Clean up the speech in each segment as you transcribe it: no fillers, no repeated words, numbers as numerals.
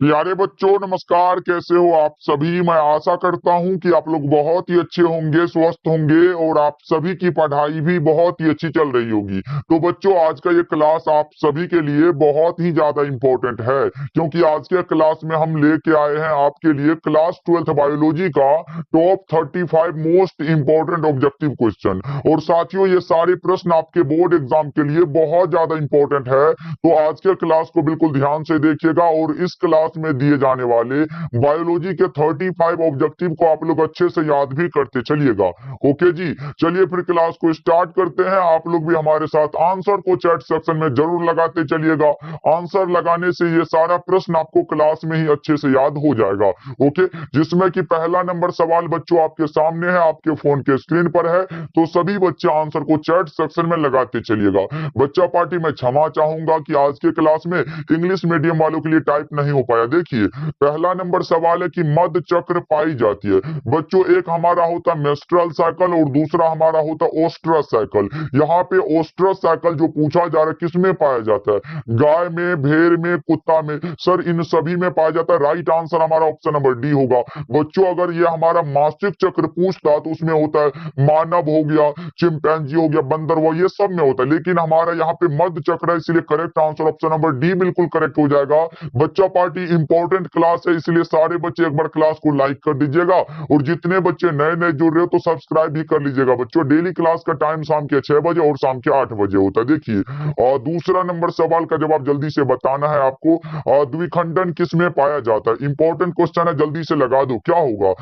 प्यारे बच्चों नमस्कार, कैसे हो आप सभी। मैं आशा करता हूं कि आप लोग बहुत ही अच्छे होंगे, स्वस्थ होंगे और आप सभी की पढ़ाई भी बहुत ही अच्छी चल रही होगी। तो बच्चों, आज का ये क्लास आप सभी के लिए बहुत ही ज्यादा इम्पोर्टेंट है, क्योंकि आज के क्लास में हम लेके आए हैं आपके लिए क्लास 12th बायोलॉजी का top 35 most important objective question. और साथियों, ये सारे प्रश्न आपके बोर्ड एग्जाम के लिए बहुत ज्यादा इम्पोर्टेंट है। तो आज के क्लास को बिल्कुल ध्यान से देखिएगा और इस क्लास में दिए जाने वाले बायोलॉजी के 35 ऑब्जेक्टिव को आप लोग अच्छे से याद भी करते चलिएगा। ओके जी, चलिए फिर क्लास को स्टार्ट करते हैं। आप लोग भी हमारे साथ आंसर को चैट सेक्शन में जरूर लगाते चलिएगा। आंसर लगाने से ये सारा प्रश्न आपको क्लास में ही अच्छे से याद हो जाएगा। ओके, जिसमें कि पहला नंबर सवाल बच्चों आपके सामने है, आपके फोन के स्क्रीन पर है। तो सभी बच्चे आंसर को चैट सेक्शन में लगाते चलिएगा। बच्चा पार्टी में क्षमा चाहूंगा कि आज के क्लास में इंग्लिश मीडियम वालों के लिए टाइप नहीं हो पाया। देखिए, पहला नंबर सवाल है कि मध्य चक्र पाई जाती है। बच्चों, एक हमारा होता है मेस्ट्रल साइकिल और दूसरा हमारा होता है ओस्ट्रस साइकिल। यहाँ पे ओस्ट्रस साइकिल जो पूछा जा रहा है किसमें पाया जाता है, गाय में, भेड़ में, कुत्ता में। सर, इन सभी में पाया जाता है। राइट आंसर हमारा ऑप्शन नंबर डी होगा। बच्चों, अगर ये हमारा मासिक चक्र पूछता तो उसमें होता है मानव हो गया, चिंपैंजी हो गया, बंदर हुआ, ये सब में होता है। लेकिन हमारा यहाँ पे मध्य चक्र है, इसलिए correct answer option number D बिल्कुल करेक्ट हो जाएगा। बच्चा पार्टी इंपॉर्टेंट क्लास है, इसलिए सारे बच्चे एक बार क्लास को लाइक कर दीजिएगा। और जितने बच्चे नए नए जुड़ रहे हो तो सब्सक्राइब भी कर लीजिएगा। बच्चों, डेली क्लास का टाइम शाम के 6 बजे और शाम के 8 बजे होता है। देखिए, और दूसरा नंबर सवाल का जवाब जल्दी से बताना है आपको। द्विखंडन किसमें पाया जाता है? इंपॉर्टेंट क्वेश्चन है, जल्दी से लगा दो। क्या होगा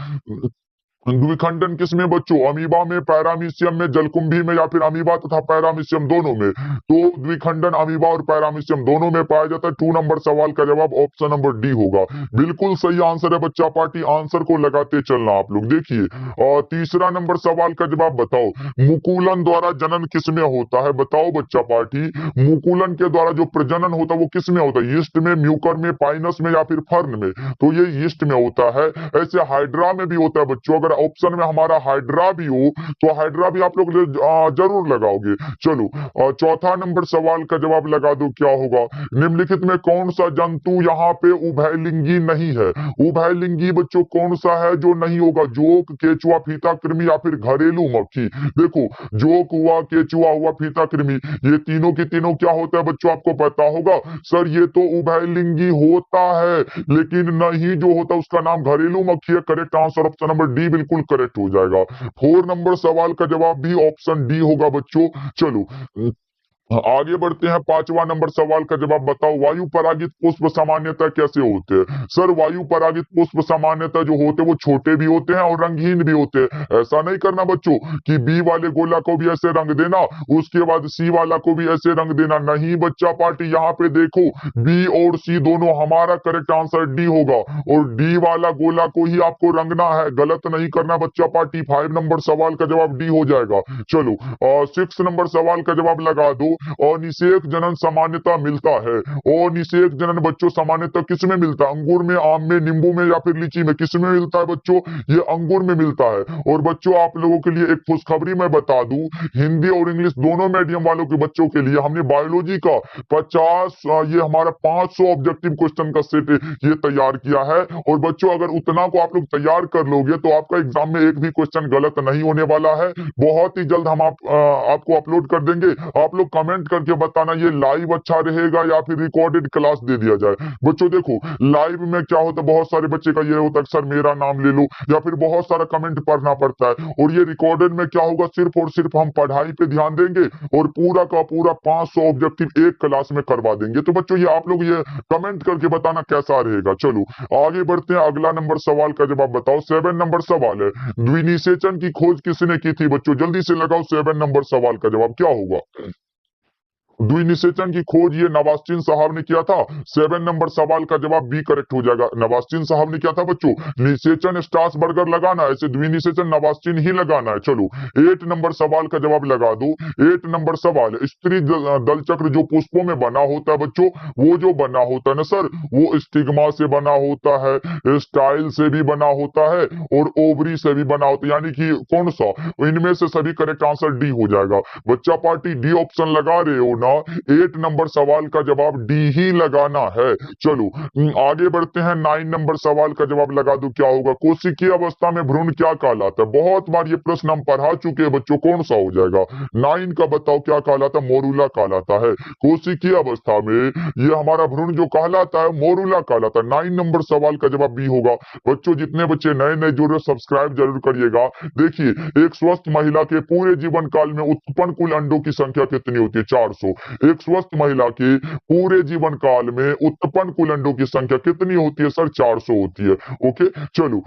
द्विखंडन किसमें बच्चों? अमीबा में, पैरामीशियम में, जलकुंभी में, या फिर अमीबा तथा पैरामीशियम दोनों में? तो द्विखंडन अमीबा और पैरामीशियम दोनों में पाया जाता है। 2 नंबर सवाल का जवाब ऑप्शन नंबर डी होगा। बिल्कुल सही आंसर है बच्चा पार्टी, आंसर को लगाते चलना आप लोग। देखिए, और तीसरा नंबर सवाल का जवाब बताओ, मुकुलन द्वारा जनन किसमें होता है? बताओ बच्चा पार्टी, मुकुलन के द्वारा जो प्रजनन होता है वो किसमें होता है? यीस्ट में, म्यूकर में, पाइनस में, या फिर फर्न में? तो ये यीस्ट में होता है। ऐसे हाइड्रा में भी होता है बच्चों। अगर ऑप्शन में हमारा हाइड्रा भी हो तो हाइड्रा भी आप लोग जरूर लगाओगे। चलो, चौथा नंबर सवाल का जवाब लगा दो। क्या होगा? निम्नलिखित में कौन सा जंतु यहाँ पे उभयलिंगी नहीं है? उभयलिंगी बच्चों कौन सा है जो नहीं होगा? जोक, केचुआ, फीता कृमि, या फिर घरेलू मक्खी? देखो, जोक हुआ, केचुआ हुआ, फीता कृमि, ये तीनों के तीनों क्या होता है बच्चों? आपको पता होगा। सर, ये तो उभयलिंगी होता है, लेकिन नहीं जो होता है उसका नाम घरेलू मक्खी है। Correct answer option number D बिल्कुल करेक्ट हो जाएगा। 4 नंबर सवाल का जवाब भी ऑप्शन डी होगा बच्चों। चलो, आगे बढ़ते हैं। 5वां नंबर सवाल का जवाब बताओ, वायु परागित पुष्प सामान्यतः कैसे होते हैं? सर, वायु परागित पुष्प सामान्यतः जो होते हैं वो छोटे भी होते हैं और रंगहीन भी होते हैं। ऐसा नहीं करना बच्चों कि बी वाले गोला को भी ऐसे रंग देना, उसके बाद सी वाला को भी ऐसे रंग देना। नहीं बच्चा पार्टी, यहाँ पे देखो, बी और सी दोनों हमारा करेक्ट आंसर डी होगा, और डी वाला गोला को ही आपको रंगना है, गलत नहीं करना बच्चा पार्टी। 5 नंबर सवाल का जवाब डी हो जाएगा। चलो, 6 नंबर सवाल का जवाब लगा दो। अनिषेक जनन सामान्यतः मिलता है। अनिषेक जनन बच्चों सामान्यतः किसमें मिलता है? अंगूर में, आम में, नींबू में, या फिर लीची में? किसमें मिलता है बच्चों? ये अंगूर में मिलता है। और बच्चों, आप लोगों के लिए एक खुशखबरी मैं बता दूं, हिंदी और इंग्लिश दोनों मीडियम वालों के बच्चों के लिए हमने बायोलॉजी का 50 ये हमारा 500 ऑब्जेक्टिव क्वेश्चन का सेट ये तैयार किया है। और बच्चों, अगर उतना को आप लोग तैयार कर लोगे तो आपका एग्जाम में एक भी क्वेश्चन गलत नहीं होने वाला है। बहुत ही जल्द हम आपको अपलोड कर देंगे। आप लोग कमेंट करके बताना ये लाइव अच्छा रहेगा या फिर रिकॉर्डेड क्लास दे दिया जाए। बच्चों देखो, लाइव में क्या होता है, बहुत सारे बच्चे का ये होता है सर मेरा नाम ले लो, या फिर बहुत सारा कमेंट पढ़ना पड़ता है। और ये रिकॉर्डेड में क्या होगा, सिर्फ और सिर्फ हम पढ़ाई पे ध्यान देंगे और पूरा का पूरा 500 ऑब्जेक्टिव एक क्लास में करवा देंगे। तो बच्चों, ये आप लोग ये कमेंट करके बताना कैसा रहेगा। चलो, आगे बढ़ते हैं। अगला नंबर सवाल का जवाब बताओ। 7 नंबर सवाल है, द्विनिषेचन की खोज किसने की थी? बच्चों जल्दी से लगाओ 7 नंबर सवाल का जवाब क्या होगा। द्विनिषेचन की खोज ये नवास्टीन साहब ने किया था। 7 नंबर सवाल का जवाब बी करेक्ट हो जाएगा। नवास्टीन साहब ने किया था बच्चों। निषेचन स्टार्स बर्गर लगाना है, ऐसे द्विनिषेचन नवास्टीन ही लगाना है। चलो, 8 नंबर सवाल का जवाब लगा दो। 8 नंबर सवाल, स्त्री दल चक्र जो पुष्पों में बना होता है बच्चों, वो जो बना होता है ना सर, वो स्टिग्मा से बना होता है, स्टाइल से भी बना होता है, और ओवरी से भी बना होता है। यानी कि कौन सा? इनमें से सभी करेक्ट आंसर डी हो जाएगा। बच्चा पार्टी डी ऑप्शन लगा रहे हो? ना 8 नंबर सवाल का जवाब डी ही लगाना है। चलो आगे बढ़ते हैं। 9 नंबर सवाल का जवाब लगा दो क्या होगा। कोशिकीय अवस्था में भ्रूण क्या कहलाता है। बहुत बार ये प्रश्न हम पढ़ा चुके हैं बच्चों, कौन सा हो जाएगा। 9 का बताओ क्या कहलाता है। मोरूला कहलाता है। कोशिकीय अवस्था में ये हमारा भ्रूण जो कहलाता है मोरूला कहलाता है। 9 नंबर सवाल का जवाब बी होगा। बच्चों जितने बच्चे नए नए जुड़ रहे सब्सक्राइब जरूर करिएगा। देखिए एक स्वस्थ महिला के पूरे जीवन काल में उत्पन्न कुल अंडों की संख्या कितनी होती है। 400। एक स्वस्थ महिला के पूरे जीवन काल में उत्पन्न कुल अंडों की संख्या कितनी होती है सर। 400 होती है। ओके चलो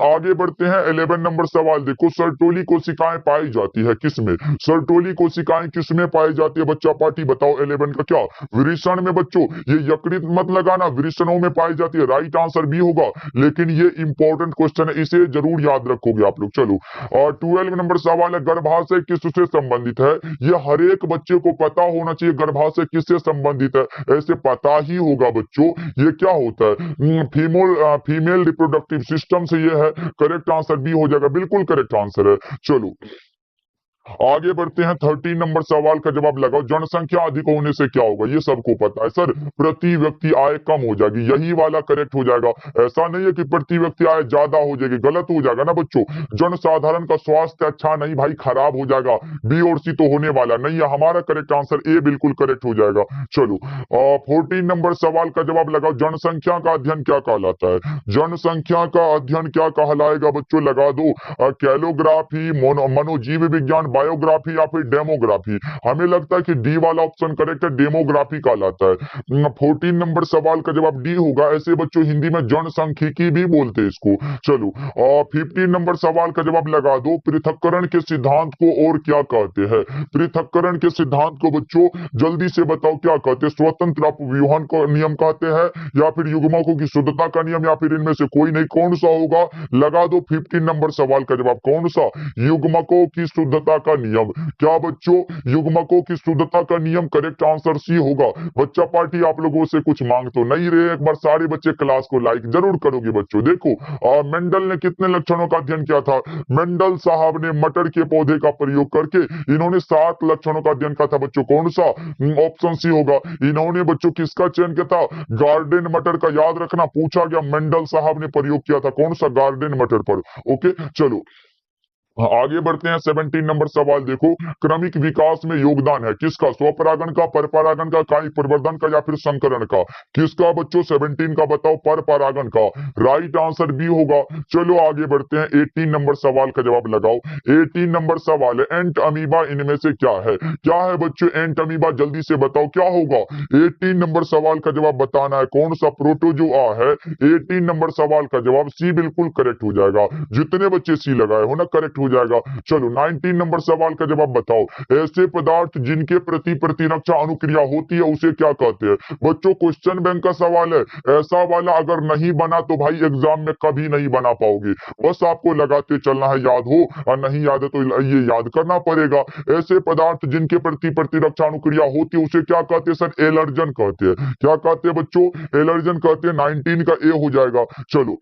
आगे बढ़ते हैं। 11 नंबर सवाल देखो। सर्टोली कोशिकाएं पाई जाती है किसमें। सर्टोली कोशिकाएं किसमें पाई जाती है बच्चा पार्टी बताओ। 11 का क्या वृषण में। बच्चों ये यकृत मत लगाना, वृषणों में पाई जाती है। राइट आंसर भी होगा, लेकिन ये इंपॉर्टेंट क्वेश्चन है, इसे जरूर याद रखोगे आप लोग। चलो और 12 नंबर सवाल है गर्भाशय किससे संबंधित है। ये हर एक बच्चे को पता होना चाहिए गर्भाशय किससे संबंधित है, ऐसे पता ही होगा बच्चों। ये क्या होता है फीमेल रिप्रोडक्टिव सिस्टम से ये है। करेक्ट आंसर भी हो जाएगा, बिल्कुल करेक्ट आंसर है। चलो आगे बढ़ते हैं। 13 नंबर सवाल का जवाब लगाओ। जनसंख्या अधिक होने से क्या होगा। ये सबको पता है सर, प्रति व्यक्ति आय कम हो जाएगी, यही वाला करेक्ट हो जाएगा। ऐसा नहीं है कि प्रति व्यक्ति आय ज्यादा हो जाएगी, गलत हो जाएगा ना बच्चों। जनसाधारण का स्वास्थ्य अच्छा नहीं भाई, खराब हो जाएगा। बी और सी तो होने वाला नहीं है। हमारा करेक्ट आंसर ए बिल्कुल करेक्ट हो जाएगा। चलो 14 नंबर सवाल का जवाब लगाओ। जनसंख्या का अध्ययन क्या कहलाता है। जनसंख्या का अध्ययन क्या कहलाएगा बच्चों, लगा दो। कैलोग्राफी, मनोजीव विज्ञान, बायोग्राफी या फिर डेमोग्राफी। हमें लगता है कि डी वाला ऑप्शन करेक्ट है, डेमोग्राफी कहलाता है। 14 नंबर सवाल का जवाब डी होगा। ऐसे बच्चों हिंदी में जनसांख्यिकी भी बोलते हैं इसको। चलो और 15 नंबर सवाल का जवाब लगा दो। पृथक्करण के सिद्धांत को और क्या कहते हैं। पृथक्करण के सिद्धांत को बच्चों जल्दी से बताओ क्या कहते हैं। स्वतंत्र अपव्यूहन का नियम कहते हैं, या फिर युग्मकों की शुद्धता का नियम, या फिर इनमें से कोई नहीं। कौन सा होगा लगा दो। 15 नंबर सवाल का जवाब कौन सा। युग्मकों की शुद्धता का नियम। क्या बच्चों युग्मकों की शुद्धता का नियम करेक्ट आंसर सी होगा। बच्चा पार्टी आप लोगों से कुछ मांग तो नहीं रहे, एक बार सारे बच्चे क्लास को लाइक जरूर करोगे बच्चों। देखो मेंडल ने कितने लक्षणों का अध्ययन किया था। मेंडल साहब ने मटर के पौधे का प्रयोग करके इन्होंने 7 लक्षणों का अध्ययन किया था बच्चों। कौन सा ऑप्शन सी होगा। इन्होंने बच्चों किसका चयन किया था। गार्डन मटर का। याद रखना पूछा गया, मेंडल साहब ने प्रयोग किया था कौन सा, गार्डन मटर पर। ओके चलो आगे बढ़ते हैं। 17 नंबर सवाल देखो। क्रमिक विकास में योगदान है किसका। स्वपरागण का, परपरागण का, काई प्रवर्धन का, या फिर संकरण का। किसका बच्चों 17 का बताओ। परपरागण का। राइट आंसर भी होगा। चलो आगे बढ़ते हैं। 18 नंबर सवाल का जवाब लगाओ। 18 नंबर सवाल है एंट अमीबा इनमें से क्या है। क्या है बच्चों एंट अमीबा, जल्दी से बताओ क्या होगा। 18 नंबर सवाल का जवाब बताना है। कौन सा प्रोटोजोआ है। 18 नंबर सवाल का जवाब सी बिल्कुल करेक्ट हो जाएगा। जितने बच्चे सी लगाए हो ना करेक्ट हो जाएगा। चलो 19 नंबर सवाल का जवाब बताओ। ऐसे पदार्थ जिनके प्रति प्रतिरक्षा अनुक्रिया होती है उसे क्या कहते हैं। बच्चों क्वेश्चन बैंक का सवाल है, ऐसा वाला अगर नहीं बना तो भाई एग्जाम में कभी नहीं बना पाओगे। बस आपको लगाते चलना है, याद हो और नहीं याद है तो ये याद करना पड़ेगा। ऐसे पदार्थ जिनके प्रति प्रतिरक्षा अनुक्रिया होती है उसे क्या कहते हैं सर। एलर्जन कहते हैं। क्या कहते हैं बच्चों, एलर्जन कहते हैं। 19 का ए हो जाएगा। चलो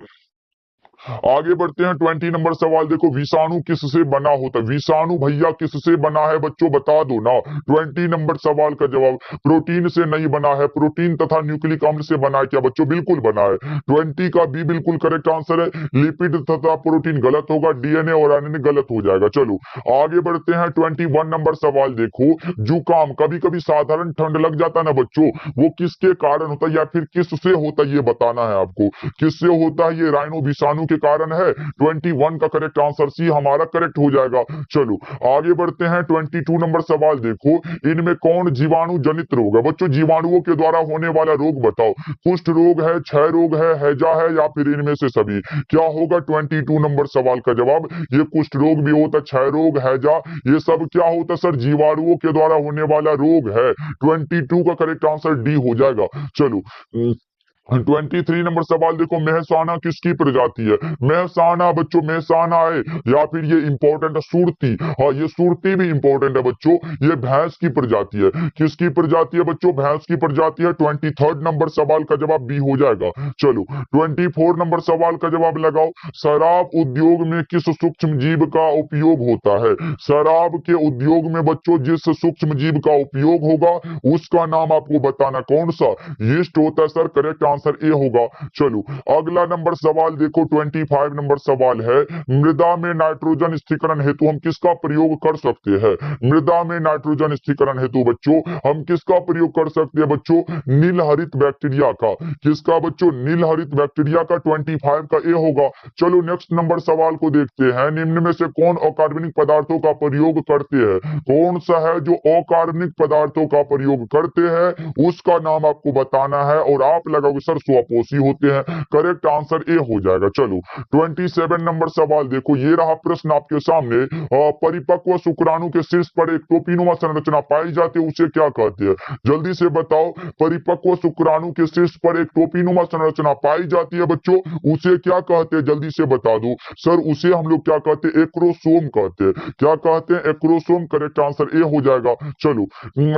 आगे बढ़ते हैं। 20 नंबर सवाल देखो। विषाणु किससे बना होता है। विषाणु भैया किससे बना है बच्चों बता दो ना। 20 नंबर सवाल का जवाब प्रोटीन से नहीं बना है, प्रोटीन तथा न्यूक्लिक अम्ल से बना है क्या बच्चों, बिल्कुल बना है। 20 का बी बिल्कुल करेक्ट आंसर है। लिपिड तथा प्रोटीन गलत होगा, डीएनए और आरएनए गलत हो जाएगा। चलो आगे बढ़ते हैं। 21 नंबर सवाल देखो। जुकाम, कभी कभी साधारण ठंड लग जाता है ना बच्चों, वो किसके कारण होता है या फिर किससे होता है ये बताना है आपको। किससे होता है ये, राइनो विषाणु के कारण है। 21 का करेक्ट आंसर सी हमारा करेक्ट हो जाएगा। चलो आगे बढ़ते हैं। 22 नंबर सवाल देखो। इनमें कौन जीवाणु जनित रोग है बच्चों, जीवाणुओं के द्वारा होने वाला रोग बताओ। कुष्ठ रोग है, क्षय रोग है, हैजा है, या फिर इनमें से सभी। क्या होगा 22 नंबर सवाल का जवाब। ये कुष्ठ रोग भी होता है, क्षय रोग, हैजा, ये सब क्या होता है सर, जीवाणुओं के द्वारा होने वाला रोग है। 22 का करेक्ट आंसर डी हो जाएगा। चलो 23 नंबर सवाल देखो, मेहसाना किसकी प्रजाति है? मेहसाना बच्चों, मेहसाना है या फिर ये इंपॉर्टेंट है सुरती। हाँ, ये सुरती भी इंपॉर्टेंट है बच्चों। ये भैंस की प्रजाति है। किसकी प्रजाति है बच्चों? भैंस की प्रजाति है। 23 नंबर सवाल का जवाब बी हो जाएगा। चलो 24 नंबर सवाल का जवाब लगाओ। शराब उद्योग में किस सूक्ष्म जीव का उपयोग होता है? शराब के उद्योग में बच्चों जिस सूक्ष्म जीव का उपयोग होगा उसका नाम आपको बताना। कौन सा? यीस्ट होता है सर। करेक्ट आंसर ए होगा। चलो अगला नंबर सवाल देखो, 25 नंबर सवाल है, मृदा में नाइट्रोजन स्थिरीकरण हेतु हम किसका प्रयोग कर सकते हैं? मृदा में नाइट्रोजन स्थिरीकरण हेतु बच्चों हम किसका प्रयोग कर सकते हैं बच्चों? नील हरित बैक्टीरिया का। किसका बच्चों? नील हरित बैक्टीरिया का। 25 का ए होगा। चलो नेक्स्ट नंबर सवाल को देखते हैं, निम्न में से कौन अकार्बनिक पदार्थों का प्रयोग करते हैं? कौन सा है जो अकार्बनिक पदार्थों का प्रयोग करते हैं उसका नाम आपको बताना है। और आप लगाओगे सर स्वापोषी होते हैं। करेक्ट आंसर ए हो जाएगा। चलो 27 नंबर सवाल देखो, ये रहा प्रश्न आपके सामने। परिपक्व शुक्राणु के शीर्ष पर एक टोपीनुमा संरचना पाई जाती है, उसे क्या कहते हैं? जल्दी से बताओ। परिपक्व शुक्राणु के शीर्ष पर एक टोपीनुमा संरचना पाई जाती है बच्चों, उसे क्या कहते हैं? जल्दी से बता दो सर। उसे हम लोग क्या कहते हैं? एक्रोसोम कहते हैं। क्या कहते हैं? एक्रोसोम। करेक्ट आंसर ए हो जाएगा। चलो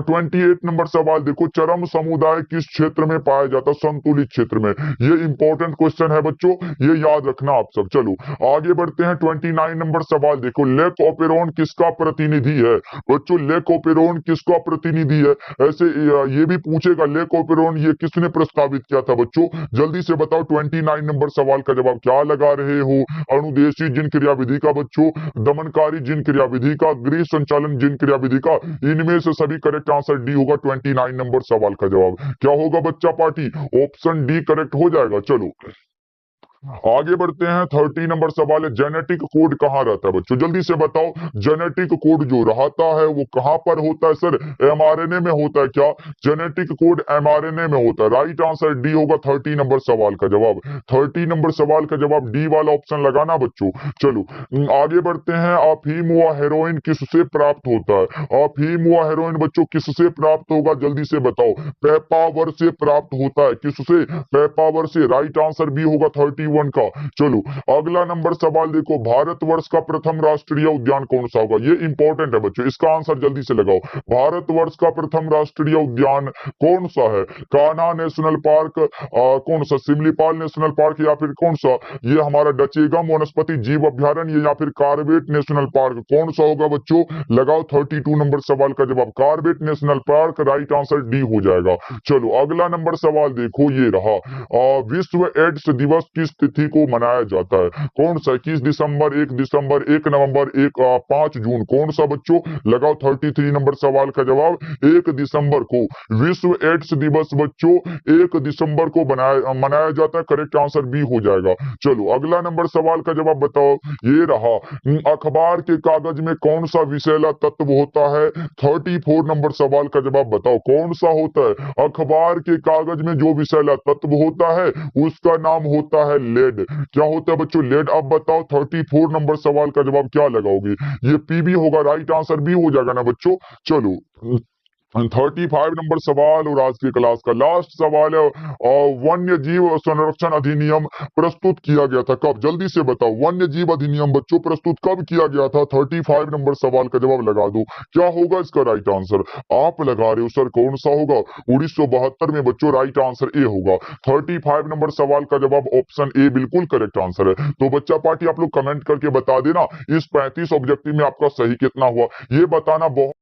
28 नंबर सवाल देखो, चरम समुदाय किस क्षेत्र में पाया जाता है? संतुलित क्षेत्र में। ये इंपॉर्टेंट क्वेश्चन है बच्चों, ये याद रखना आप सब। चलो आगे बढ़ते हैं। 29 नंबर सवाल देखो, लेक ओपेरोन किसका प्रतिनिधि है? बच्चों लेक ओपेरोन किसका प्रतिनिधि है? ऐसे ये भी पूछेगा, लेक ओपेरोन ये किसने प्रस्तावित किया था बच्चों? जल्दी से बताओ। 29 नंबर सवाल का जवाब क्या लगा रहे हो? अनुदेशी जिन क्रियाविधि का बच्चों, दमनकारी जिन क्रियाविधि का, गृह संचालन जिन क्रियाविधि का। इनमें से सभी करेक्ट आंसर डी होगा। 29 नंबर सवाल का जवाब क्या होगा बच्चा पार्टी? ऑप्शन डी करेक्ट हो जाएगा। चलो आगे बढ़ते हैं। 30 नंबर सवाल है, जेनेटिक कोड कहाँ रहता है बच्चों? जल्दी से बताओ। जेनेटिक कोड जो रहता है वो कहां पर होता है सर? एमआरएनए में होता है क्या? जेनेटिक कोड एमआरएनए में होता है। राइट आंसर डी होगा 30 नंबर सवाल का जवाब। 30 नंबर सवाल का जवाब डी वाला ऑप्शन लगाना बच्चों। चलो आगे बढ़ते हैं। अफीम व हेरोइन किससे प्राप्त होता है? अफीम व हेरोइन बच्चों किससे प्राप्त होगा? जल्दी से बताओ। पेपावर से प्राप्त होता है। किससे? पेपावर से। राइट आंसर बी होगा 31 का। चलो अगला नंबर सवाल देखो, भारतवर्ष का प्रथम राष्ट्रीय उद्यान कौन सा होगा? ये इंपॉर्टेंट है बच्चों, इसका आंसर जल्दी से लगाओ। भारतवर्ष का प्रथम राष्ट्रीय उद्यान कौन सा है? कान्हा नेशनल पार्क, कौन सा? सिमलीपाल नेशनल पार्क, या फिर कौन सा ये हमारा डचेगम वनस्पति जीव अभ्यारण्य, या फिर कार्बेट नेशनल पार्क? कौन सा होगा बच्चों? लगाओ 32 नंबर सवाल का जवाब। Corbett national park. Right answer D हो जाएगा। चलो अगला नंबर सवाल देखो, ये रहा, विश्व एड्स दिवस किस तिथि को मनाया जाता है? कौन सा? 21 दिसंबर, 1 दिसंबर, 1 नवंबर, 5 जून? कौन सा बच्चों? लगाओ 33 नंबर सवाल का जवाब। 1 दिसंबर को विश्व एड्स दिवस बच्चों 1 दिसंबर को मनाया जाता है। करेक्ट आंसर बी हो जाएगा। चलो अगला नंबर सवाल का जवाब बताओ। ये रहा, अखबार के कागज में कौन सा विषैला तत्व होता है? 34 नंबर सवाल का जवाब बताओ। कौन सा होता है? अखबार के कागज में जो विषैला तत्व होता है उसका नाम होता है लेड। क्या होता है बच्चों? लेड। अब बताओ 34 नंबर सवाल का जवाब क्या लगाओगे? ये पीबी होगा। राइट आंसर बी हो जाएगा ना बच्चों। चलो 35 नंबर सवाल और आज की क्लास का लास्ट सवाल है, वन्य जीव संरक्षण अधिनियम प्रस्तुत किया गया था कब? जल्दी से बताओ। वन्य जीव अधिनियम बच्चों प्रस्तुत कब किया गया था? 35 नंबर सवाल का जवाब लगा दो। क्या होगा इसका राइट आंसर? आप लगा रहे हो सर कौन सा होगा? 1972 में बच्चों। राइट आंसर ए होगा। 35 नंबर सवाल का जवाब ऑप्शन ए बिल्कुल करेक्ट आंसर है। तो बच्चा पार्टी आप लोग कमेंट करके बता देना इस 35 ऑब्जेक्टिव में आपका सही कितना हुआ, ये बताना बहुत